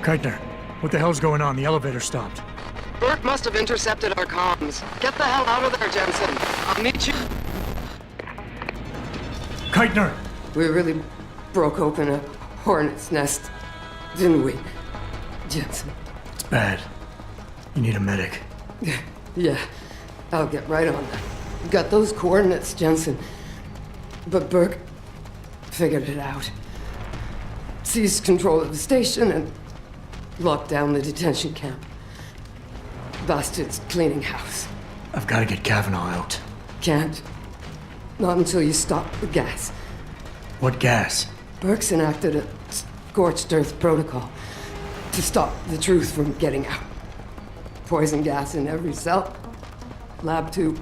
Keitner, what the hell's going on? The elevator stopped. Burke must have intercepted our comms. Get the hell out of there, Jensen. I'll meet you. Keitner! We really broke open a hornet's nest, didn't we, Jensen? It's bad. You need a medic. Yeah, I'll get right on that. Got those coordinates, Jensen. But Burke figured it out. Seized control of the station and locked down the detention camp. Bastard's cleaning house. I've got to get Kavanagh out. Can't. Not until you stop the gas. What gas? Burke's enacted a scorched earth protocol to stop the truth from getting out. Poison gas in every cell. Lab tube.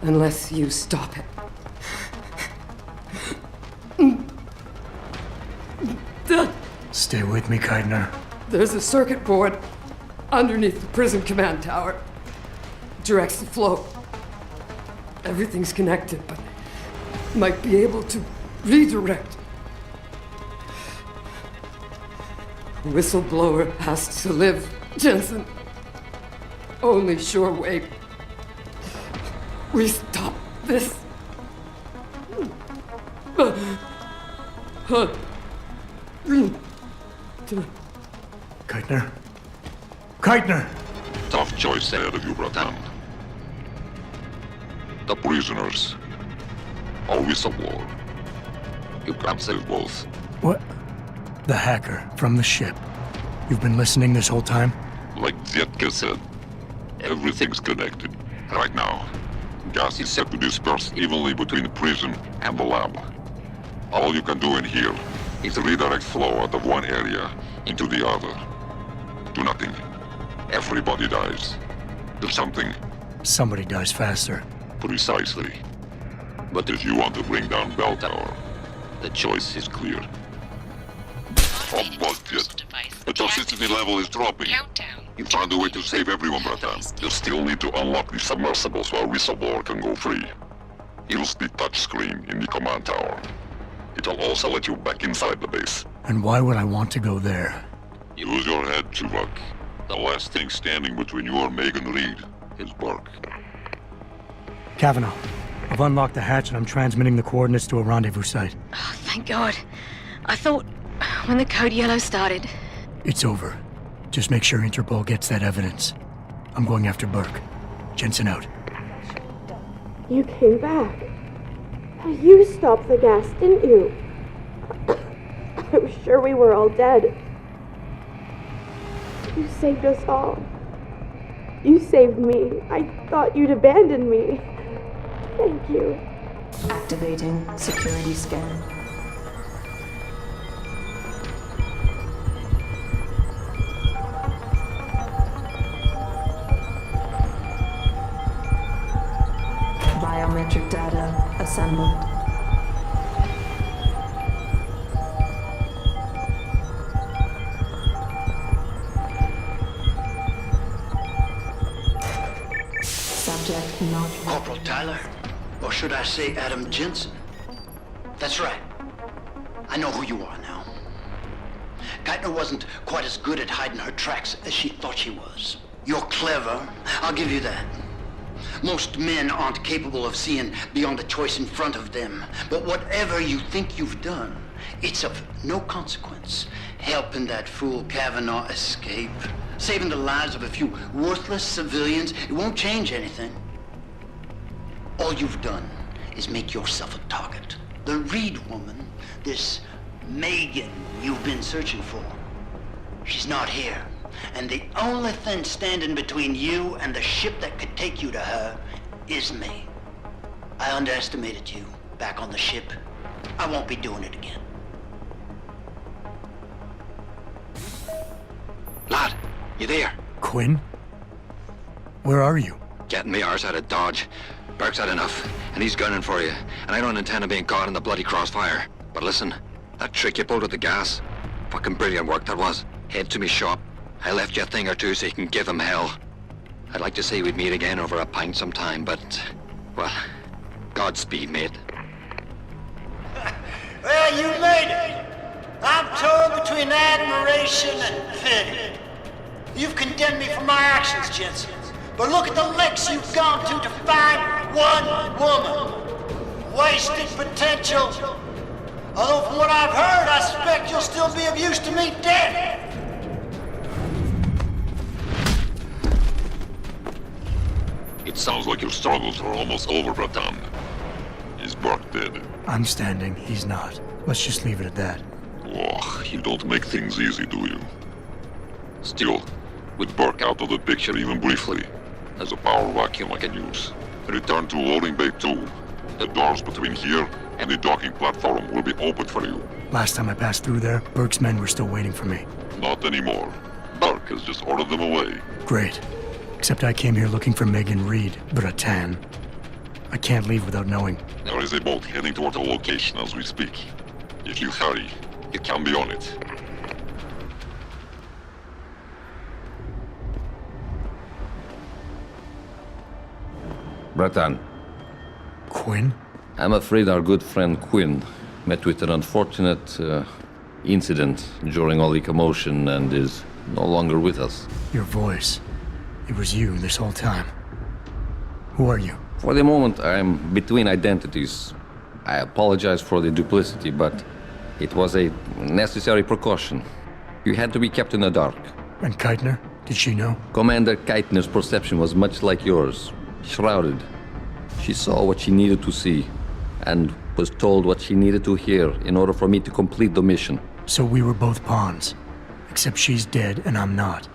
Unless you stop it. Stay with me, Keitner. There's a circuit board underneath the prison command tower. Directs the flow. Everything's connected, but might be able to redirect. Whistleblower has to live, Jensen. Only sure way we stop this. Keitner? Keitner! Tough choice ahead of you, Bratan. The prisoners. Or whistleblower. You can't save both. What? The hacker from the ship. You've been listening this whole time? Like Zetka said, everything's connected. Right now, gas is set to disperse evenly between the prison and the lab. All you can do in here is redirect flow out of one area into the other. Do nothing. Everybody dies. Do something. Somebody dies faster. Precisely. But if you want to bring down Bell Tower, the choice is clear. Oh, bullshit. The toxicity level is dropping. You found a way to save everyone, Bratan. You still need to unlock the submersible so our whistleblower can go free. Use the touchscreen in the command tower. It'll also let you back inside the base. And why would I want to go there? Use your head, Chuvak. The last thing standing between you and Megan Reed is Burke. Kavanagh, I've unlocked the hatch and I'm transmitting the coordinates to a rendezvous site. Oh, thank God. I thought when the code yellow started... It's over. Just make sure Interpol gets that evidence. I'm going after Burke. Jensen out. You came back. You stopped the gas, didn't you? I was sure we were all dead. You saved us all. You saved me. I thought you'd abandoned me. Thank you. Activating security scan. Biometric data assembled. Subject not... Corporal Tyler, or should I say Adam Jensen? That's right. I know who you are now. Keitner wasn't quite as good at hiding her tracks as she thought she was. You're clever, I'll give you that. Most men aren't capable of seeing beyond the choice in front of them. But whatever you think you've done, it's of no consequence. Helping that fool Kavanagh escape, saving the lives of a few worthless civilians, it won't change anything. All you've done is make yourself a target. The Reed woman, this Megan you've been searching for, she's not here. And the only thing standing between you and the ship that could take you to her is me. I underestimated you back on the ship. I won't be doing it again. Lad, you there? Quinn? Where are you? Getting me arse out of Dodge. Burke's had enough, and he's gunning for you. And I don't intend on being caught in the bloody crossfire. But listen, that trick you pulled with the gas, fucking brilliant work that was. Head to me shop. I left you a thing or two so you can give him hell. I'd like to say we'd meet again over a pint sometime, but... well, Godspeed, mate. Well, you made it! I'm torn between admiration and pity. You've condemned me for my actions, Jensen. But look at the lengths you've gone to find one woman. Wasted potential. Although from what I've heard, I suspect you'll still be of use to me dead. It sounds like your struggles are almost over, Bratan. Is Burke dead? I'm standing, he's not. Let's just leave it at that. Oh, you don't make things easy, do you? Still, with Burke out of the picture even briefly, there's a power vacuum I can use. Return to loading bay 2. The doors between here and the docking platform will be open for you. Last time I passed through there, Burke's men were still waiting for me. Not anymore. Burke has just ordered them away. Great. Except I came here looking for Megan Reed, Bratan. I can't leave without knowing. There is a boat heading toward the location as we speak. If you hurry, you can be on it. Bratan, Quinn? I'm afraid our good friend Quinn met with an unfortunate incident during all the commotion and is no longer with us. Your voice. It was you this whole time. Who are you? For the moment, I'm between identities. I apologize for the duplicity, but it was a necessary precaution. You had to be kept in the dark. And Keitner? Did she know? Commander Keitner's perception was much like yours. Shrouded. She saw what she needed to see, and was told what she needed to hear in order for me to complete the mission. So we were both pawns. Except she's dead and I'm not.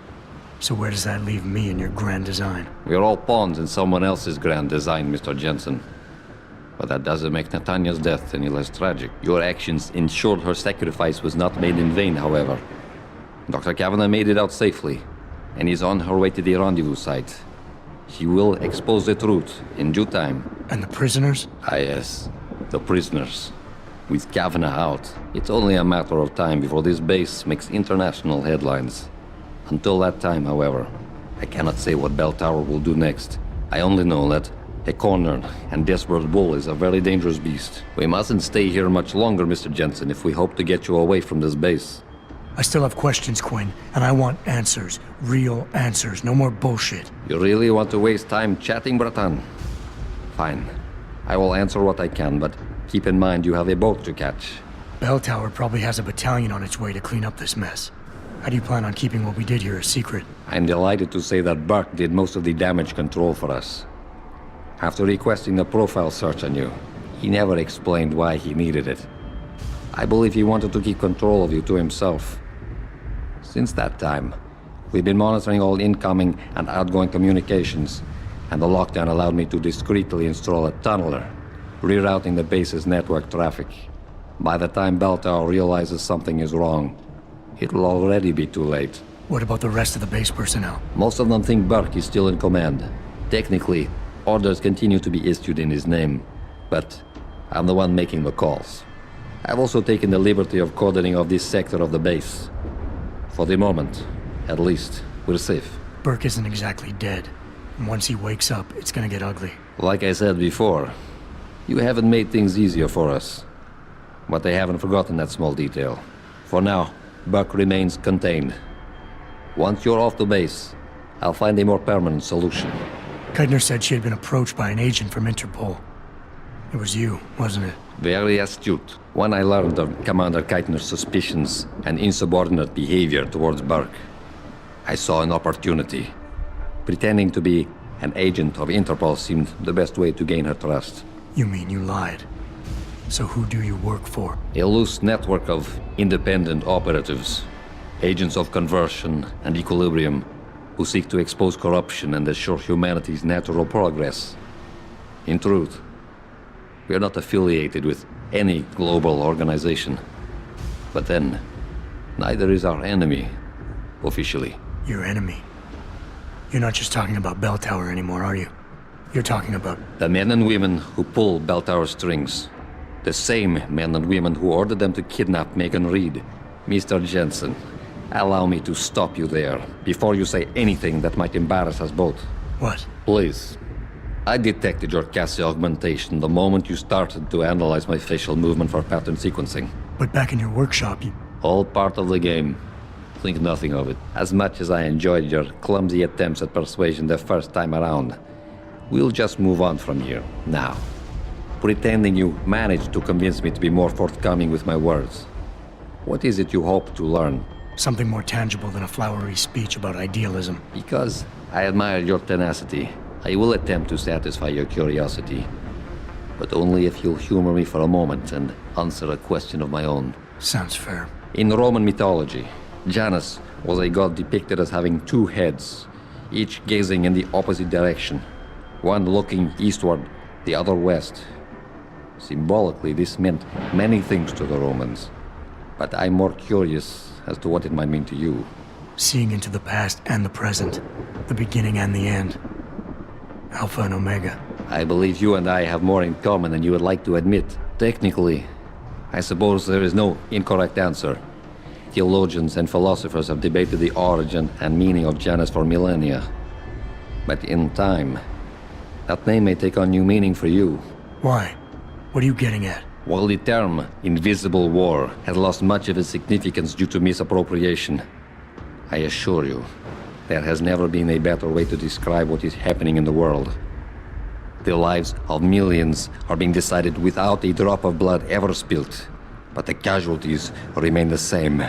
So where does that leave me in your grand design? We're all pawns in someone else's grand design, Mr. Jensen. But that doesn't make Natanya's death any less tragic. Your actions ensured her sacrifice was not made in vain, however. Dr. Kavanagh made it out safely, and is on her way to the rendezvous site. She will expose the truth in due time. And the prisoners? Ah, yes. The prisoners. With Kavanagh out, it's only a matter of time before this base makes international headlines. Until that time, however, I cannot say what Bell Tower will do next. I only know that a cornered and desperate bull is a very dangerous beast. We mustn't stay here much longer, Mr. Jensen, if we hope to get you away from this base. I still have questions, Quinn, and I want answers. Real answers, no more bullshit. You really want to waste time chatting, Bratan? Fine. I will answer what I can, but keep in mind you have a boat to catch. Bell Tower probably has a battalion on its way to clean up this mess. How do you plan on keeping what we did here a secret? I'm delighted to say that Burke did most of the damage control for us. After requesting a profile search on you, he never explained why he needed it. I believe he wanted to keep control of you to himself. Since that time, we've been monitoring all incoming and outgoing communications, and the lockdown allowed me to discreetly install a tunneler, rerouting the base's network traffic. By the time Bell Tower realizes something is wrong, it'll already be too late. What about the rest of the base personnel? Most of them think Burke is still in command. Technically, orders continue to be issued in his name, but I'm the one making the calls. I've also taken the liberty of coordinating of this sector of the base. For the moment, at least, we're safe. Burke isn't exactly dead. And once he wakes up, it's gonna get ugly. Like I said before, you haven't made things easier for us. But they haven't forgotten that small detail. For now, Burke remains contained. Once you're off the base, I'll find a more permanent solution. Keitner said she had been approached by an agent from Interpol. It was you, wasn't it? Very astute. When I learned of Commander Keitner's suspicions and insubordinate behavior towards Burke, I saw an opportunity. Pretending to be an agent of Interpol seemed the best way to gain her trust. You mean you lied? So who do you work for? A loose network of independent operatives, agents of conversion and equilibrium, who seek to expose corruption and assure humanity's natural progress. In truth, we are not affiliated with any global organization. But then, neither is our enemy, officially. Your enemy? You're not just talking about Bell Tower anymore, are you? You're talking about... The men and women who pull Bell Tower strings. The same men and women who ordered them to kidnap Megan Reed. Mr. Jensen, allow me to stop you there, before you say anything that might embarrass us both. What? Please. I detected your Cassie augmentation the moment you started to analyze my facial movement for pattern sequencing. But back in your workshop, All part of the game. Think nothing of it. As much as I enjoyed your clumsy attempts at persuasion the first time around, we'll just move on from here, now. Pretending you managed to convince me to be more forthcoming with my words. What is it you hope to learn? Something more tangible than a flowery speech about idealism. Because I admire your tenacity, I will attempt to satisfy your curiosity. But only if you'll humor me for a moment and answer a question of my own. Sounds fair. In Roman mythology, Janus was a god depicted as having two heads, each gazing in the opposite direction, one looking eastward, the other west. Symbolically, this meant many things to the Romans, but I'm more curious as to what it might mean to you. Seeing into the past and the present, the beginning and the end. Alpha and Omega. I believe you and I have more in common than you would like to admit. Technically, I suppose there is no incorrect answer. Theologians and philosophers have debated the origin and meaning of Janus for millennia. But in time, that name may take on new meaning for you. Why? What are you getting at? While the term invisible war has lost much of its significance due to misappropriation, I assure you, there has never been a better way to describe what is happening in the world. The lives of millions are being decided without a drop of blood ever spilt, but the casualties remain the same.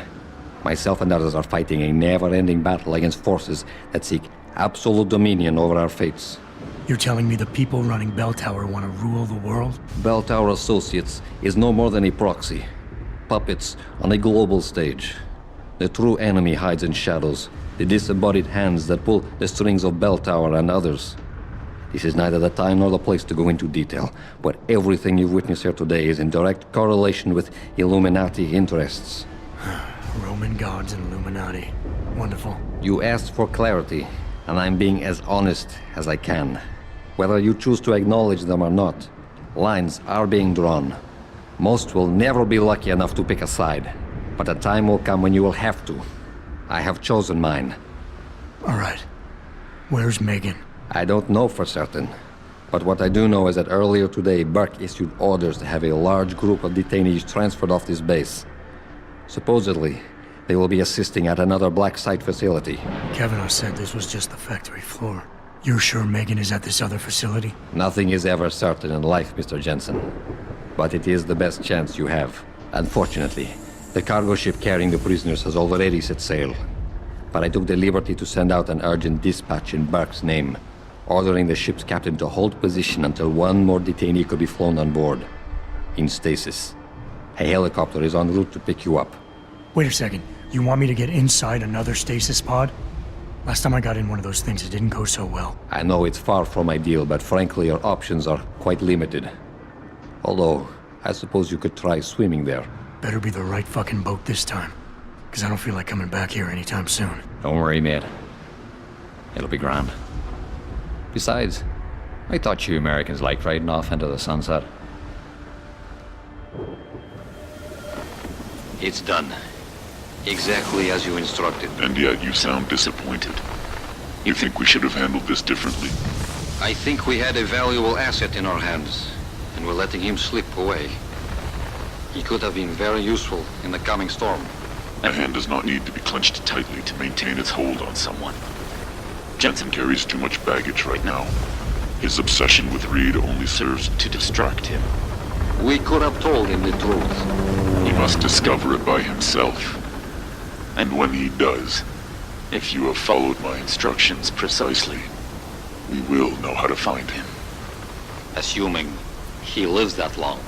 Myself and others are fighting a never-ending battle against forces that seek absolute dominion over our fates. You're telling me the people running Bell Tower want to rule the world? Bell Tower Associates is no more than a proxy. Puppets on a global stage. The true enemy hides in shadows, the disembodied hands that pull the strings of Bell Tower and others. This is neither the time nor the place to go into detail, but everything you've witnessed here today is in direct correlation with Illuminati interests. Roman gods and Illuminati. Wonderful. You asked for clarity, and I'm being as honest as I can. Whether you choose to acknowledge them or not, lines are being drawn. Most will never be lucky enough to pick a side, but a time will come when you will have to. I have chosen mine. All right. Where's Megan? I don't know for certain, but what I do know is that earlier today, Burke issued orders to have a large group of detainees transferred off this base. Supposedly, they will be assisting at another black site facility. Kavanagh said this was just the factory floor. You're sure Megan is at this other facility? Nothing is ever certain in life, Mr. Jensen. But it is the best chance you have. Unfortunately, the cargo ship carrying the prisoners has already set sail. But I took the liberty to send out an urgent dispatch in Burke's name, ordering the ship's captain to hold position until one more detainee could be flown on board. In stasis. A helicopter is en route to pick you up. Wait a second. You want me to get inside another stasis pod? Last time I got in one of those things, it didn't go so well. I know it's far from ideal, but frankly, your options are quite limited. Although, I suppose you could try swimming there. Better be the right fucking boat this time. Because I don't feel like coming back here anytime soon. Don't worry, mate. It'll be grand. Besides, I thought you Americans liked riding off into the sunset. It's done. Exactly as you instructed. And yet you sound disappointed. You think we should have handled this differently? I think we had a valuable asset in our hands, and we're letting him slip away. He could have been very useful in the coming storm. A hand does not need to be clenched tightly to maintain its hold on someone. Jensen carries too much baggage right now. His obsession with Reed only serves to distract him. We could have told him the truth. He must discover it by himself. And when he does, if you have followed my instructions precisely, we will know how to find him. Assuming he lives that long.